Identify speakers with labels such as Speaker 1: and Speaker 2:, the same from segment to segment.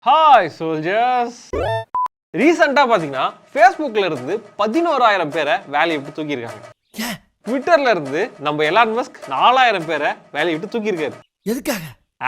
Speaker 1: Hi soldiers. ரீசெண்டா பாத்தீங்கன்னா Facebookல இருந்து 11000 பேரை வேலையை விட்டு தூக்கி இருக்காங்க. ட்விட்டர்ல இருந்து நம்ம எலான் மஸ்க் 4000 பேரை வேலையை விட்டு தூக்கி இருக்காரு.
Speaker 2: எதுக்காக?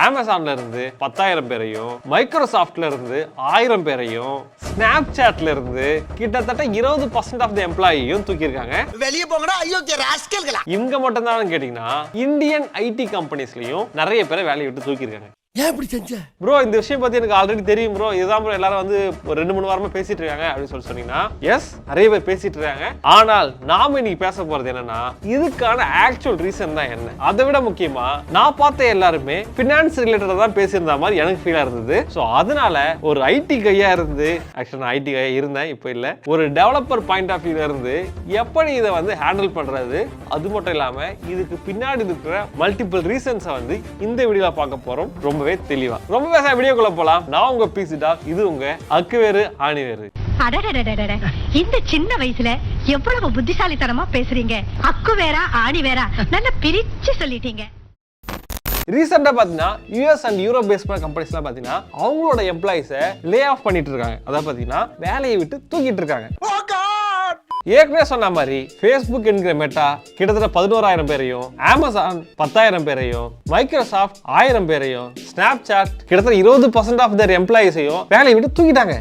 Speaker 1: அமேசான்ல இருந்து 10000 பேரையும், மைக்ரோசாஃப்ட்ல இருந்து 1000 பேரையும், ஸ்னாப்சாட்ல இருந்து கிட்டத்தட்ட 20% ஆஃப் தி எம்ப்ளாயியும் தூக்கி இருக்காங்க.
Speaker 2: வெளிய போங்கடா அயோக்கிய ராஸ்கல்களா.
Speaker 1: இங்க மட்டும் தான் கேட்டீங்கன்னா இந்தியன் ஐடி கம்பெனிஸ்லயும் நிறைய பேரை வேலையை விட்டு தூக்கி இருக்காங்க.
Speaker 2: ஏன் இப்படி செஞ்ச
Speaker 1: ப்ரோ? இந்த விஷயம் பத்தி எனக்கு ஆல்ரெடி தெரியும் ப்ரோ. இதுதான் ப்ரோ எல்லாரும் வந்து ஒரு 2-3 வாரமா பேசிட்டு இருக்காங்க அப்படின்னு சொன்னீங்கன்னா எஸ், நிறைய பேர் பேசிட்டு இருக்காங்க. ஆனால் நாம இன்னைக்கு பேச போறது என்னன்னா இதுக்கான ஆக்சுவல் ரீசன் தான் என்ன. அதை விட முக்கியமா நான் பார்த்த எல்லாருமே பினான்ஸ் ரிலேட்டடா தான் பேசியிருந்த மாதிரி எனக்கு ஃபீலா இருந்தது. ஸோ அதனால ஒரு ஐடி கையா இருந்து, ஆக்சுவலா நான் ஐடி கையா இருந்தேன், இப்போ இல்ல, ஒரு டெவலப்பர் பாயிண்ட் ஆஃப் வியூல இருந்து எப்படி இதை வந்து ஹேண்டில் பண்றது, அது மட்டும் இல்லாம இதுக்கு பின்னாடி இருக்கிற மல்டிபிள் ரீசன்ஸை வந்து இந்த வீடியோல பார்க்க போறோம். ரொம்பவே தெளிவா. ரொம்ப பேச வீடியோக்குள்ள போலாம். நான் உங்க பிசி டாக், இது உங்க அக்கு வேறு ஆணி வேறு.
Speaker 3: இந்த சின்ன வயசுல எவ்வளவு புத்திசாலித்தனமா பேசுறீங்க. அக்கு வேறா ஆணி வேறா நல்லா பிரிச்சு சொல்லிட்டீங்க.
Speaker 1: ரீசெண்டா பாத்தீங்கன்னா யூஎஸ் அண்ட் யூரோப் பேஸ்ட் பண்ண கம்பெனிஸ்லாம் பாத்தீங்கன்னா அவங்களோட எம்ப்ளாயிஸை லே ஆஃப் பண்ணிட்டு இருக்காங்க. அதாவது பாத்தீங்கன்னா வேலையை விட்டு தூக்கிட்டு இருக்காங்க. ஏற்கனவே சொன்ன மாதிரி Facebook என்கிற மெட்டா கிட்டத்தட்ட 11000 பேரையும், அமேசான் 10000 பேரையும், மைக்ரோசாஃப்ட் 1000 பேரையும், ஸ்னாப்சாட் கிட்டத்தட்ட 20% ஆஃப் தேர் எம்ப்ளாயிஸையும் வேலையை விட்டு தூக்கிட்டாங்க.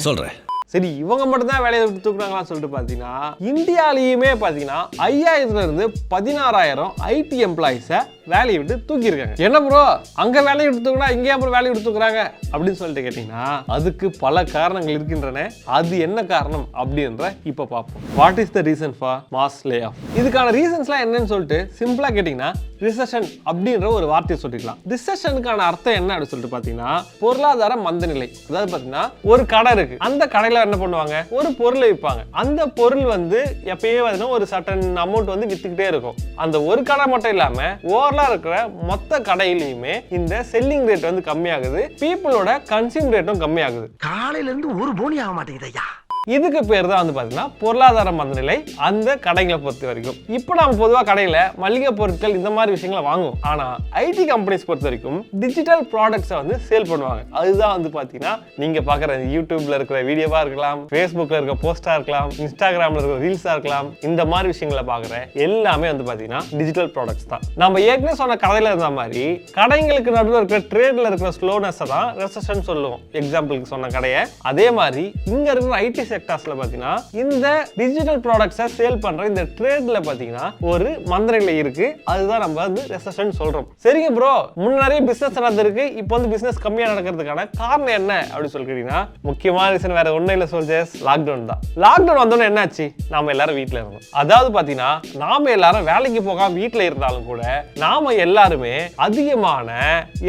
Speaker 2: சொல்றேன்.
Speaker 1: சரி, இவங்க மட்டும் தான் வேலையை விட்டு தூக்குறாங்களான்னு சொல்லிட்டு பாத்தீங்கன்னா இந்தியாலையுமே பாத்தீங்கன்னா 5000ல இருந்து 16000 ஐடி எம்ப்ளாயிஸை வேலையை விட்டு தூக்கி இருக்காங்க. என்ன ப்ரோ, அங்க வேலையை விட்டு தூக்குனா இங்க அப்புறம் வேலையை விட்டு தூக்குறாங்க அப்படின்னு சொல்லிட்டு கேட்டீங்கன்னா அதுக்கு பல காரணங்கள் இருக்கின்றன. அது என்ன காரணம் அப்படின்ற இப்ப பார்ப்போம். What is the reason for mass lay off? இதுக்கான ரீசன்ஸ்லாம் என்னன்னு சொல்லிட்டு சிம்பிளா கேட்டீங்கன்னா ரிசெஷன் அப்படின்ற ஒரு வார்த்தையை சொல்லிக்கலாம். ரிசெஷனுக்கான அர்த்தம் என்ன அப்படின்னு சொல்லிட்டு பாத்தீங்கன்னா பொருளாதார மந்தநிலை. அதாவது பாத்தீங்கன்னா ஒரு கடை இருக்கு, அந்த கடையில என்ன பண்ணுவாங்க, ஒரு பொருளை விற்பாங்க. அந்த பொருள் வந்து எப்பயே வந்து ஒரு சர்டன் அமௌண்ட் வந்து வித்துக்கிட்டே இருக்கும். அந்த ஒரு கடை மட்டும் இல்லாம ஓவரலா இருக்கிற மொத்த கடையிலயுமே இந்த செல்லிங் ரேட் வந்து கம்மியாகுது, பீப்புளோட கன்சியூம் ரேட்டும் கம்மியாகுது.
Speaker 2: காலையில இருந்து ஒரு போனி ஆக மாட்டேங்குது ஐயா.
Speaker 1: இதுக்கு பேர் தான் வந்து பாத்தீங்கன்னா பொருளாதார மந்தநிலை அந்த கடைகளை பொறுத்த வரைக்கும். இப்போ நம்ம பொதுவாக கடையில மளிகை பொருட்கள் இந்த மாதிரி விஷயங்களை வாங்குவோம். ஆனா ஐடி கம்பெனிஸ் பொறுத்த வரைக்கும் டிஜிட்டல் ப்ராடக்ட்ஸை வந்து சேல் பண்ணுவாங்க. அதுதான் வந்து பாத்தீங்கன்னா நீங்க பாக்குற யூடியூப்ல இருக்கிற வீடியோவா இருக்கலாம், Facebookல இருக்கிற போஸ்டா இருக்கலாம், இன்ஸ்டாகிராம்ல இருக்கிற ரீல்ஸா இருக்கலாம், இந்த மாதிரி விஷயங்களை பாக்குற எல்லாமே வந்து பாத்தீங்கன்னா டிஜிட்டல் ப்ராடக்ட்ஸ் தான். நம்ம ஏற்கனவே சொன்ன கடையில இருந்த மாதிரி கடைங்களுக்கு நடுவில் இருக்கிற ட்ரேட்ல இருக்கிற ஸ்லோனஸ் தான் ரெசெஷன் சொல்லுவோம். எக்ஸாம்பிளுக்கு சொன்ன கடையை. அதே மாதிரி இங்க இருக்கிற ஐடி செக்டார்ஸ்ல பாத்தீங்கன்னா இந்த டிஜிட்டல் ப்ராடக்ட்ஸை சேல் பண்ற இந்த ட்ரேட்ல பாத்தீங்கன்னா ஒரு மந்தநிலை இருக்கு. அதுதான் நம்ம வந்து ரெசெஷன் சொல்றோம். சரிங்க ப்ரோ, முன்னாடியே பிசினஸ் நடந்திருக்கு, இப்போ வந்து பிசினஸ் கம்மியா நடக்கிறதுக்கான காரணம் என்ன அப்படின்னு சொல்லிட்டீங்கன்னா முக்கியமான ரீசன் வேற ஒண்ணும் இல்ல சோல்ஜர்ஸ், லாக்டவுன் தான். லாக்டவுன் வந்தோன்னு என்னாச்சு, நாம எல்லாரும் வீட்டுல இருந்தோம். அதாவது பாத்தீங்கன்னா நாம எல்லாரும் வேலைக்கு போகாம வீட்டுல இருந்தாலும் கூட நாம எல்லாருமே அதிகமான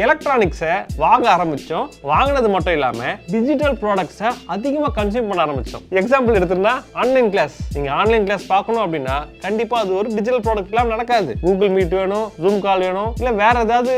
Speaker 1: எலக்ட்ரானிக்ஸை வாங்க ஆரம்பிச்சோம். வாங்கினது மட்டும் இல்லாம டிஜிட்டல் ப்ராடக்ட்ஸை அதிகமா கன்சியூம் பண்ண ஆரம்பிச்சோம். எக்ஸாம்பிள் எடுத்துன்னா ஆன்லைன் கிளாஸ். நீங்க ஆன்லைன் கிளாஸ் பார்க்கணும் அப்படின்னா கண்டிப்பா அது ஒரு டிஜிட்டல் ப்ராடக்ட் எல்லாம் நடக்காது. கூகுள் மீட் வேணும், ஜூம் கால் வேணும், இல்ல வேற ஏதாவது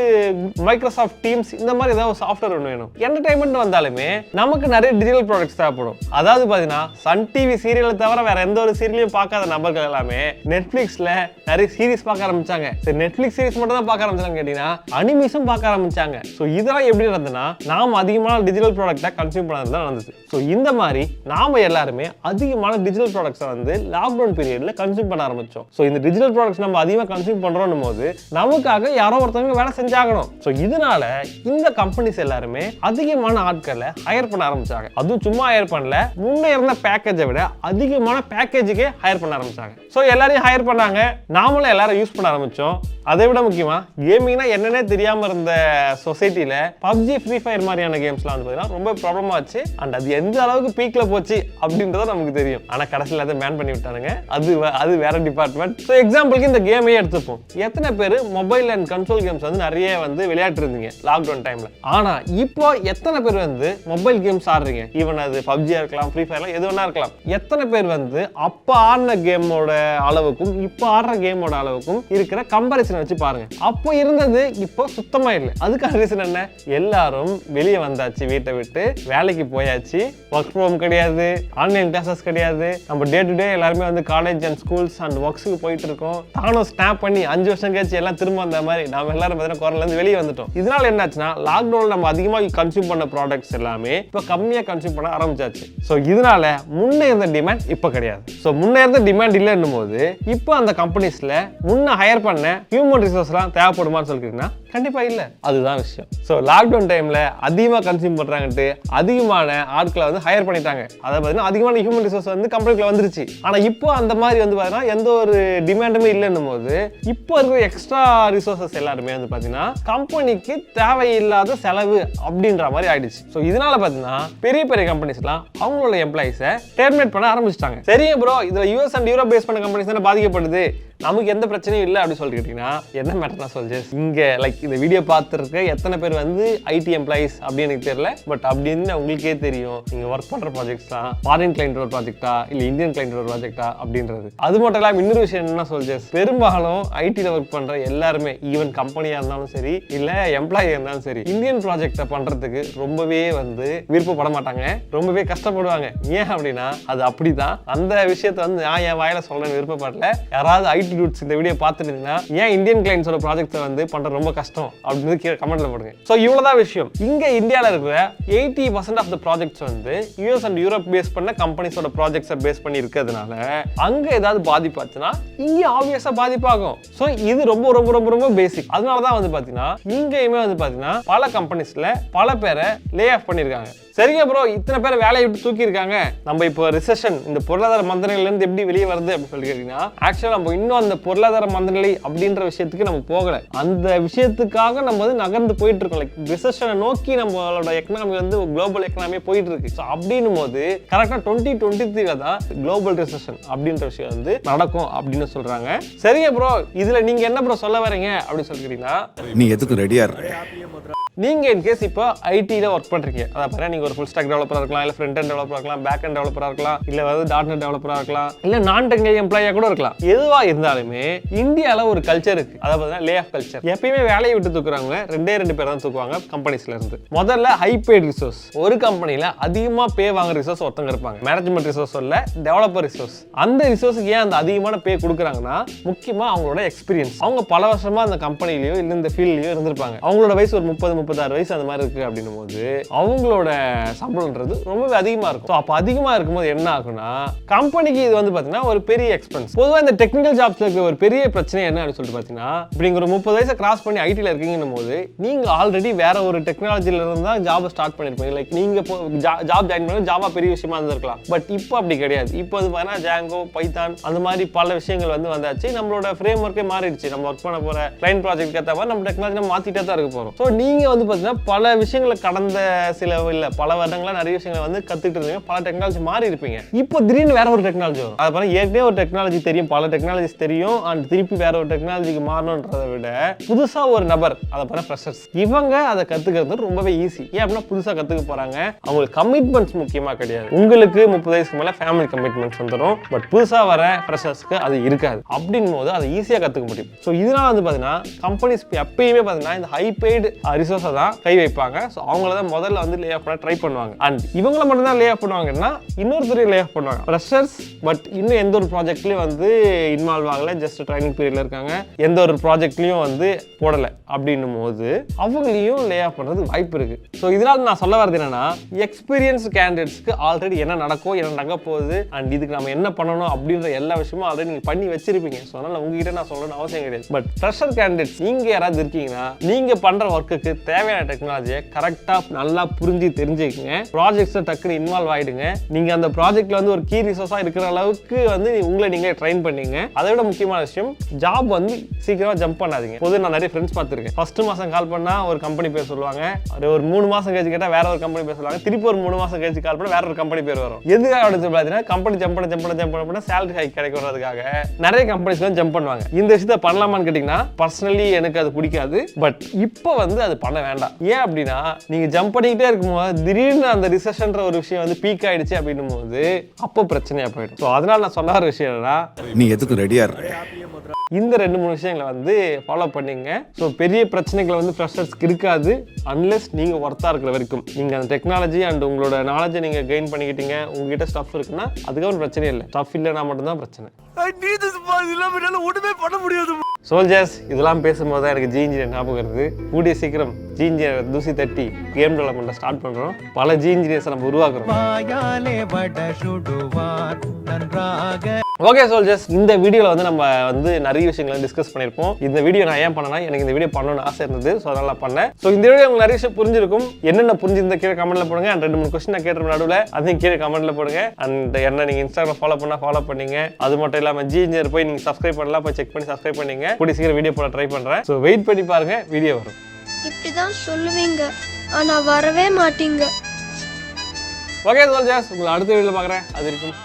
Speaker 1: மைக்ரோசாஃப்ட் டீம்ஸ் இந்த மாதிரி ஏதாவது சாஃப்ட்வேர் ஒன்று வேணும். என்டர்டைன்மெண்ட் வந்தாலுமே நமக்கு நிறைய டிஜிட்டல் ப்ராடக்ட்ஸ் தேவைப்படும். அதாவது பாத்தீங்கன்னா சன் டிவி சீரியலை தவிர வேற எந்த ஒரு சீரியலையும் பார்க்காத நபர்கள் எல்லாமே நெட்ஃபிளிக்ஸ்ல நிறைய சீரிஸ் பார்க்க ஆரம்பிச்சாங்க. சரி, நெட்ஃபிளிக்ஸ் சீரிஸ் மட்டும் தான் பார்க்க ஆரம்பிச்சாங்க கேட்டீங்கன்னா அனிமேஷன் பார்க்க ஆரம்பிச்சாங்க. ஸோ இதெல்லாம் எப்படி நடந்ததுன்னா நாம அதிகமான டிஜிட்டல் ப்ராடக்ட்டை கன்சியூம் பண்ணது தான் நடந்தது. ஸோ இந்த மாதிரி நாம எல்லாருமே அதிகமான டிஜிட்டல் ப்ராடக்ட்ஸை வந்து லாக்டவுன் பீரியட்ல கன்சியூம் பண்ண ஆரம்பிச்சோம். ஸோ இந்த டிஜிட்டல் ப்ராடக்ட்ஸ் நம்ம அதிகமாக கன்சியூம் பண்றோம் போது நமக்காக யாரோ ஒருத்தவங்க வேலை செஞ்சாகணும். ஸோ இதனால இந்த கம்பெனிஸ் எல்லாருமே அதிகமான ஆட்களை ஹையர் பண்ண ஆரம்பிச்சாங்க. அதுவும் சும்மா ஹையர் பண்ணல, முன்னே இருந்த பேக்கேஜை விட அதிகமான பேக்கேஜுக்கே ஹையர் பண்ண ஆரம்பிச்சாங்க. ஸோ எல்லாரையும் ஹையர் பண்ணாங்க, நாமளும் எல்லாரும் யூஸ் பண்ண ஆரம்பிச்சோம். அதை விட முக்கியமா கேமிங்னா என்னன்னே தெரியாம இருந்த சொசைட்டில பப்ஜி, ஃப்ரீ ஃபயர் மாதிரியான கேம்ஸ்லாம் வந்து பாத்தீங்கன்னா ரொம்ப ப்ராப்ளமா ஆச்சு. அண்ட் அது எந்த அளவுக்கு பீக்ல போச்சு அப்படின்றத நமக்கு தெரியும். ஆனா கடைசியில் அதை பேன் பண்ணி விட்டானுங்க. அது வேற டிபார்ட்மெண்ட். ஸோ எக்ஸாம்பிளுக்கு இந்த கேமையே எடுத்துப்போம். எத்தனை பேர் மொபைல் அண்ட் கன்சோல் கேம்ஸ் வந்து நிறைய வந்து விளையாட்டு இருந்தீங்க லாக்டவுன் டைம்ல. ஆனா இப்போ எத்தனை பேர் வந்து மொபைல் கேம்ஸ் ஆடுறீங்க? ஈவன் அது பப்ஜியா இருக்கலாம், ஃப்ரீ ஃபயர்லாம் எது வேணா இருக்கலாம். எத்தனை பேர் வந்து அப்ப ஆடின கேமோட அளவுக்கும் இப்போ ஆடுற கேமோட அளவுக்கும் இருக்கிற கம்பேரிசன் வச்சு பாருங்க. அப்போ இருந்தது இப்போ சுத்தமா இல்லை. அதுக்கான ரீசன் என்ன? எல்லாரும் வெளியே வந்தாச்சு, வீட்டை விட்டு வேலைக்கு போயாச்சு, ஒர்க் ஃப்ரம் ஹோம் கிடையாது, ஆன்லைன் கிளாஸஸ் கிடையாது. நம்ம டே டு டே எல்லாருமே வந்து காலேஜ் அண்ட் ஸ்கூல்ஸ் அண்ட் ஒர்க்ஸுக்கு போயிட்டு இருக்கோம். தானும் ஸ்னாப் பண்ணி 5 வருஷம் கழிச்சு எல்லாம் திரும்ப அந்த மாதிரி நம்ம எல்லாரும் பார்த்தீங்கன்னா கொரோனாலேருந்து வெளியே வந்துட்டோம். இதனால என்னாச்சுன்னா லாக்டவுனில் நம்ம அதிகமாக கன்சியூம் பண்ண ப்ராடக்ட்ஸ் எல்லாமே இப்போ கம்மியாக கன்சியூம் பண்ண ஆரம்பிச்சாச்சு. ஸோ இதனால முன்னே இருந்த டிமாண்ட் இப்போ கிடையாது. ஸோ முன்னே இருந்த டிமாண்ட் இல்லைன்னும் போது இப்போ அந்த கம்பெனிஸ்ல முன்ன ஹையர் பண்ண ஹியூமன் ரிசோர்ஸ்லாம் தேவைப்படுமான்னு சொல்லிக்கிட்டீங்கன்னா கண்டிப்பா இல்ல. அதுதான் விஷயம். ஸோ லாக்டவுன் டைம்ல அதிகமாக கன்சியூம் பண்றாங்கட்டு அதிகமான ஆட்களை வந்து ஹையர் பண்ணிட்டாங்க. அதாவது பார்த்தீங்கன்னா அதிகமான ஹியூமன் ரிசோர்ஸ் வந்து கம்பெனிக்குள்ள வந்துருச்சு. ஆனா இப்போ அந்த மாதிரி வந்து பார்த்தீங்கன்னா எந்த ஒரு டிமாண்டுமே இல்லைன்னும் போது இப்போ இருக்கிற எக்ஸ்ட்ரா ரிசோர்சஸ் எல்லாருமே வந்து பார்த்தீங்கன்னா கம்பெனிக்கு தேவையில்லாத செலவு அப்படின்ற மாதிரி ஆயிடுச்சு. ஸோ இதனால பார்த்தீங்கன்னா பெரிய பெரிய கம்பெனிஸ்லாம் அவங்களோட எம்ப்ளாயிஸை டெர்மினேட் பண்ண ஆரம்பிச்சிட்டாங்க. சரிங்க ப்ரோ, இதுல யூஎஸ் அண்ட் யூரோப் பேஸ் பண்ண கம்பெனிஸ் தானே பாதிக்கப்படுது, நமக்கு எந்த பிரச்சனையும் இல்லை அப்படின்னு சொல்லிக்கிட்டீங்கன்னா என்ன மேட்டர்னா சொல்லுச்சு. இங்க லைக் இந்த வீடியோ பார்த்துருக்க எத்தனை பேர் வந்து ஐடி எம்ப்ளாயிஸ் அப்படின்னு எனக்கு தெரியல. பட் அப்படின்னு உங்களுக்கே தெரியும், நீங்க ஒர்க் பண்ற ப்ராஜெக்ட்ஸ் தான் ஃபாரின் கிளைண்ட் ஒரு ப்ராஜெக்டா இல்ல இந்தியன் கிளைண்ட் ஒரு ப்ராஜெக்டா அப்படின்றது. அது மட்டும் இல்லாமல் இன்னொரு விஷயம் என்ன சொல்லுச்சு, பெரும்பாலும் ஐடியில் ஒர்க் பண்ற எல்லாருமே ஈவன் கம்பெனியா இருந்தாலும் சரி இல்ல எம்ப்ளாயியா இருந்தாலும் சரி இந்தியன் ப்ராஜெக்டை பண்றதுக்கு ரொம்பவே வந்து விருப்பப்பட மாட்டாங்க, ரொம்பவே கஷ்டப்படுவாங்க. ஏன் அப்படின்னா அது அப்படிதான். அந்த விஷயத்தை வந்து நான் என் வாயில சொல்றேன்னு விருப்பப்படல. யாராவது ஐடி டூட்ஸ் இந்த வீடியோ பார்த்துட்டீங்கன்னா ஏன் இந்தியன் கிளைண்ட்ஸோட ப்ராஜெக்ட்டை வந்து பண்ற ரொம்ப கஷ்டம் அப்படின்னு கீழே கமெண்ட்ல போடுங்க. ஸோ இவ்வளவுதான் விஷயம். இங்க இந்தியாவில் இருக்கிற 80% ஆஃப் த ப்ராஜெக்ட்ஸ் வந்து யூஎஸ் அண்ட் யூரோப் பேஸ் பண்ண கம்பெனிஸோட ப்ராஜெக்ட்ஸை பேஸ் பண்ணி இருக்கிறதுனால அங்க ஏதாவது பாதிப்பாச்சுன்னா இங்க ஆப்வியஸா பாதிப்பாகும். ஸோ இது ரொம்ப ரொம்ப ரொம்ப ரொம்ப பேசிக். அதனாலதான் வந்து பாத்தீங்கன்னா இங்கேயுமே வந்து பாத்தீங்கன்னா பல கம்பெனிஸ்ல பல பேரை லே ஆஃப் பண்ணிருக்காங்க. சரிங்க ப்ரோ, இத்தனை பேர் வேலையை விட்டு தூக்கி இருக்காங்க, நம்ம இப்போ ரிசெஷன் இந்த பொருளாதார மந்தநிலையில இருந்து எப்படி வெளியே வருது அப்படின்னு சொல்லி கேட்டீங்கன்னா ஆக்சுவலா நம்ம இன்னும் அந்த பொருளாதார மந்தநிலை அப்படின்ற விஷயத்துக்கு நம்ம போகல. அந்த விஷயத்துக்காக நம்ம வந்து நகர்ந்து போயிட்டு இருக்கோம். லைக் ரிசெஷனை நோக்கி நம்மளோட எக்கனாமி வந்து குளோபல் எக்கனாமியே போயிட்டு இருக்கு. ஸோ அப்படின்னும் போது கரெக்டா 2023 தான் குளோபல் ரிசெஷன் அப்படின்ற விஷயம் வந்து நடக்கும் அப்படின்னு சொல்றாங்க. சரிங்க ப்ரோ, இதுல நீங்க என்ன ப்ரோ சொல்ல வரீங்க அப்படின்னு சொல்லிக்கிறீங்கன்னா
Speaker 4: நீ எதுக்கு ரெடியா இருக்க?
Speaker 1: நீங்க இன்கேஸ் இப்போ ஐடியில் ஒர்க் பண்றீங்க, அதாவது நீங்க ஒரு ஃபுல் ஸ்டாக் டெவலப்பரா இருக்கலாம், இல்ல ஃப்ரண்ட் எண்ட் டெவலப்பரா இருக்கலாம், பேக் எண்ட் டெவலப்பரா இருக்கலாம், இல்ல வந்து .NET டெவலப்பரா இருக்கலாம், இல்ல நான் டெக்னிக்கல் எம்ப்ளாயா கூட இருக்கலாம். எதுவா இருந்தாலுமே இந்தியால ஒரு கல்ச்சர் இருக்கு, அதாவது லே ஆஃப் கல்ச்சர். எப்பயுமே வேலையை விட்டு தூக்குறவங்க ரெண்டு பேர் தான் தூக்குவாங்க கம்பெனிஸ்ல இருந்து. முதல்ல ஹை பெய்ட் ரிசோர்ஸ். ஒரு கம்பெனில அதிகமா பே வாங்குற ரிசோர்ஸ் ஒருத்தங்க இருப்பாங்க, மேனேஜ்மெண்ட் ரிசோர்ஸ் இல்ல டெவலப்பர் ரிசோர்ஸ். அந்த ரிசோர்ஸுக்கு ஏன் அந்த அதிகமான பே கொடுக்குறாங்கன்னா முக்கியமா அவங்களோட எக்ஸ்பீரியன்ஸ். அவங்க பல வருஷமா அந்த கம்பெனிலயோ இல்ல இந்த ஃபீல்ட்லயோ இருந்திருப்பாங்க. அவங்களோட வயசு ஒரு 30-36 வயசு அந்த மாதிரி இருக்கு அப்படின்னும் போது அவங்களோட சம்பளம்ன்றது ரொம்பவே அதிகமா இருக்கும். அப்ப அதிகமா இருக்கும்போது என்ன ஆகும்னா கம்பெனிக்கு இது வந்து பாத்தீங்கன்னா ஒரு பெரிய எக்ஸ்பென்ஸ். பொதுவாக இந்த டெக்னிக்கல் ஜாப்ஸ்ல இருக்க ஒரு பெரிய பிரச்சனை என்ன அப்படின்னு சொல்லிட்டு பாத்தீங்கன்னா, இப்ப நீங்க ஒரு 30 வயசை கிராஸ் பண்ணி ஐடில இருக்கீங்கன்னும் போது நீங்க ஆல்ரெடி வேற ஒரு டெக்னாலஜில இருந்து தான் ஜாப் ஸ்டார்ட் பண்ணிருப்பீங்க. லைக் நீங்க ஜாப் ஜாயின் பண்ணி ஜாவா பெரிய விஷயமா இருந்திருக்கலாம். பட் இப்போ அப்படி கிடையாது. இப்போ வந்து பாத்தீங்கன்னா ஜாங்கோ, பைத்தான் அந்த மாதிரி பல விஷயங்கள் வந்து வந்தாச்சு. நம்மளோட ஃப்ரேம் ஒர்க்கே மாறிடுச்சு. நம்ம ஒர்க் பண்ண போற கிளைண்ட் ப்ராஜெக்ட் ஏற்ற மாதிரி நம்ம டெக்னாலஜி மாத்திட்டே தான் இருக்க போறோம். ஸோ நீங்க வந்து பாத்தீங்கன்னா பல விஷயங்களை கடந்த பல வருடங்களா நிறைய விஷயங்களை வந்து கத்துக்கிட்டு இருந்தீங்க, பல டெக்னாலஜி மாறி இருப்பீங்க. இப்போ திடீர்னு வேற ஒரு டெக்னாலஜி வரும். அது பாருங்க, ஏற்கனவே ஒரு டெக்னாலஜி தெரியும், பல டெக்னாலஜிஸ் தெரியும், அண்ட் திருப்பி வேற ஒரு டெக்னாலஜிக்கு மாறணும்ன்றதை விட புதுசா ஒரு நபர், அதை பாருங்க ஃப்ரெஷர்ஸ், இவங்க அதை கத்துக்கிறது ரொம்பவே ஈஸி. ஏன் அப்படின்னா புதுசா கத்துக்க போறாங்க, அவங்களுக்கு கமிட்மெண்ட்ஸ் முக்கியமா கிடையாது. உங்களுக்கு 30 வயசுக்கு மேல ஃபேமிலி கமிட்மெண்ட்ஸ் வந்துடும். பட் புதுசா வர ஃப்ரெஷர்ஸ்க்கு அது இருக்காது. அப்படின்னும் போது அதை ஈஸியா கத்துக்க முடியும். ஸோ இதனால வந்து பாத்தீங்கன்னா கம்பெனிஸ் எப்பயுமே பாத்தீங்கன்னா இந்த ஹை பெய்டு ரிசோர்ஸை தான் கை வைப்பாங்க. ஸோ அவங்கள தான் முதல்ல வந்து லே ஆஃப் பண்ண ட்ரை பண்ணுவாங்க. அண்ட் இவங்கள மட்டும் தான் லே ஆஃப் பண்ணுவாங்கன்னா இன்னொருத்தரையும் லே ஆஃப் பண்ணுவாங்க ஃப்ரெஷர்ஸ். பட் இன்னும் எந்த ஒரு ப்ராஜெக்ட்லயும் வந்து இன்வால்வ் ஆகல, ஜஸ்ட் ட்ரைனிங் பீரியட்ல இருக்காங்க, எந்த ஒரு ப்ராஜெக்ட்லயும் வந்து போடல அப்படின்னும் போது அவங்களையும் லே ஆஃப் பண்றது வாய்ப்பு இருக்கு. ஸோ இதனால நான் சொல்ல வரது என்னன்னா, எக்ஸ்பீரியன்ஸ் கேண்டிடேட்ஸ்க்கு ஆல்ரெடி என்ன நடக்கும், என்ன நடக்க போகுது, அண்ட் இதுக்கு நம்ம என்ன பண்ணணும் அப்படின்ற எல்லா விஷயமும் ஆல்ரெடி நீங்க பண்ணி வச்சிருப்பீங்க. ஸோ அதனால உங்ககிட்ட நான் சொல்லணும்னு அவசியம் கிடையாது. பட் ஃப்ரெஷர் கேண்டிடேட்ஸ் நீங்க யாராவது இருக்கீங்கன்னா நீங்க பண்ற ஒர்க்குக்கு தேவையான டெக்னாலஜியை கரெக்டா நல்லா புரிஞ்சு தெரிஞ்சுக்கங்க. ப்ராஜெக்ட்ஸ் டக்குன்னு இன்வால்வ் ஆயிடுங்க. நீங்க அந்த ப்ராஜெக்ட்ல வந்து ஒரு கீ ரிசோர்ஸா இருக்கிற அளவுக்கு வந்து உங்களை நீங்க ட்ரெயின் பண்ணீங்க. அதை விட முக்கியமான விஷயம், ஜாப் வந்து சீக்கிரமா ஜம்ப் பண்ணாதீங்க. பொது நான் நிறைய ஃப்ரெண்ட்ஸ் பார்த்திருக்கேன். ஃபர்ஸ்ட் மாசம் கால் பண்ணா ஒரு கம்பெனி பேர் சொல்லுவாங்க, ஒரு 3 மாசம் கழிச்சு கேட்டா வேற ஒரு கம்பெனி பேர் சொல்லுவாங்க, திருப்பி ஒரு 3 மாசம் கழிச்சு கால் பண்ணா வேற ஒரு கம்பெனி பேர் வரும். எதுக்காக அப்படின்னு சொல்லி பார்த்தீங்கன்னா கம்பெனி ஜம்ப் பண்ண சேலரி ஹைக் கிடைக்கிறதுக்காக நிறைய கம்பெனிஸ் வந்து ஜம்ப் பண்ணுவாங்க. இந்த விஷயத்தை பண்ணலாமான்னு கேட்டீங்கன்னா பர்சனலி எனக்கு அது பிடிக்காது. பட் இப்போ வந்து அது பண்ண வேண்டாம். ஏன் அப்படின்னா நீங்க ஜம்ப் பண்ணிக்கிட்டே இருக்கும்போது திடீர்னு அந்த ரிசெஷன்ற ஒரு விஷயம் வந்து பீக் ஆயிடுச்சு அப்படின்னும் போது அப்போ பிரச்சனையா போயிடும். ஸோ அதனால நான் சொல்ல வர விஷயம் என்னன்னா,
Speaker 4: நீ எதுக்கு ரெடியா இருக்க?
Speaker 1: இந்த 2-3 விஷயங்களை வந்து ஃபாலோ பண்ணிங்க. ஸோ பெரிய பிரச்சனைகளை வந்து ஃப்ரெஷர்ஸ்க்கு இருக்காது அன்லெஸ் நீங்கள் ஒர்த்தாக இருக்கிற வரைக்கும். நீங்கள் அந்த டெக்னாலஜி அண்ட் உங்களோட நாலேஜை நீங்கள் கெயின் பண்ணிக்கிட்டீங்க, உங்ககிட்ட ஸ்டஃப் இருக்குன்னா அதுக்கப்புறம் பிரச்சனையே இல்லை. ஸ்டஃப் இல்லைனா மட்டும்தான் பிரச்சனை. சோல்ஜர்ஸ், இதெல்லாம் பேசும்போது தான் எனக்கு இன்ஜினியர் ஞாபகம் வருது. கூடிய சீக்கிரம் இன்ஜினியர் தூசி தட்டி கேம் டெவலப்மெண்ட்டை ஸ்டார்ட் பண்ணுறோம். பல இன்ஜினியர்ஸை நம்ம உருவாக்குறோம். ஓகே சோல்ஜர்ஸ், இந்த வீடியோவில் வந்து நம்ம வந்து நிறைய விஷயங்களை டிஸ்கஸ் பண்ணியிருப்போம். இந்த வீடியோ நான் ஏன் பண்ணேன்னா, எனக்கு இந்த வீடியோ பண்ணணும்னு ஆசை இருந்தது. ஸோ அதனால பண்ணேன். ஸோ இந்த வீடியோ உங்களுக்கு நிறைய விஷயம் புரிஞ்சிருக்கும். என்னென்ன புரிஞ்சிருந்த கீழே கமெண்ட்ல போடுங்க. அண்ட் 2-3 கொஸ்டின் நான் கேட்டு நடுவில் அதையும் கீழே கமெண்ட்ல போடுங்க. அண்ட் என்ன நீங்கள் இன்ஸ்டாகிராம் ஃபாலோ பண்ணீங்க. அது மட்டும் இல்லாமல் இன்ஜினியர் போய் நீங்கள் சப்ஸ்கிரைப் பண்ணலாம், போய் செக் பண்ணி சப்ஸ்கிரைப் பண்ணீங்க. கூடிய சீக்கிரம் வீடியோ போட ட்ரை பண்ணுறேன். ஸோ வெயிட் பண்ணி பாருங்க, வீடியோ வரும்.
Speaker 4: இப்படிதான் சொல்லுவீங்க, ஆனா வரவே மாட்டீங்க.
Speaker 1: ஓகே சோல்ஜர்ஸ், உங்களை அடுத்த வீடியோவில் பார்க்குறேன். அது இருக்கும்.